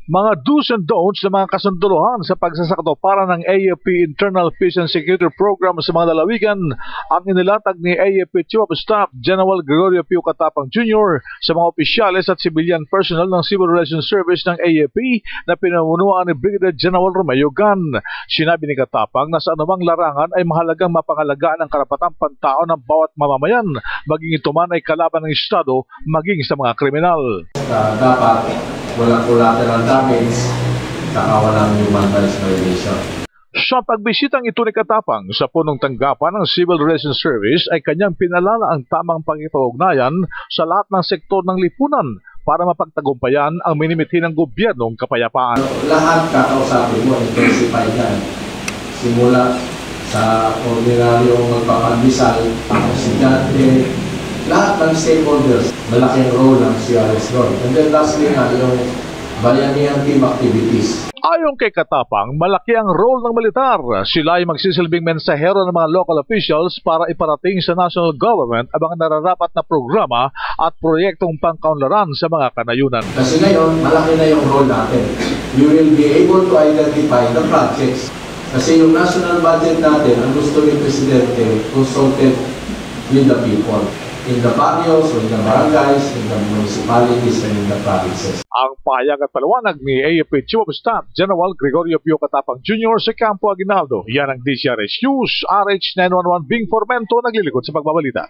Mga do's and don'ts sa mga kasunduluhan sa pagsasakato para ng AFP Internal Peace and Security Program sa mga lalawigan ang inilatag ni AFP Chief of Staff General Gregorio Pio Katapang Jr. sa mga opisyales at civilian personnel ng Civil Relations Service ng AFP na pinamunuan ni Brigadier General Romeo Gan. Sinabi ni Katapang na sa anumang larangan ay mahalagang mapangalagaan ang karapatang pantao ng bawat mamamayan, maging ito man ay kalaban ng Estado, maging sa mga kriminal. Dapat walang collateral damage, saka walang human rights violation. Sa pagbisitang ito ni Katapang sa punong tanggapan ng Civil Relations Service ay kanyang pinalala ang tamang pagkipag-ugnayan sa lahat ng sektor ng lipunan para mapagtagumpayan ang minimithi ng gobyernong kapayapaan. Lahat kakausapin mo, intensify yan. Simula sa ordinaryong magpapagdisal, presidente, lahat ng stakeholders, malaking role ng CRS doon. And then lastly nga, yung bayanihan team activities. Ayon kay Katapang, malaki ang role ng militar. Sila ay magsisilbing mensahero ng mga local officials para iparating sa national government ang mga nararapat na programa at proyektong pangkaunlaran sa mga kanayunan. Kasi ngayon, malaki na yung role natin. We will be able to identify the projects. Kasi yung national budget natin, ang gusto ni Presidente, consulted with the people. In the barrios, in the barangays, in the municipalities, and in the provinces. Ang pahayag at paliwanag ni AFP Chief of Staff General Gregorio Pio Katapang Jr. sa Campo Aguinaldo. Yan ang DCRS News, RH911 Bing Formento naglilingkod sa pagbabalita.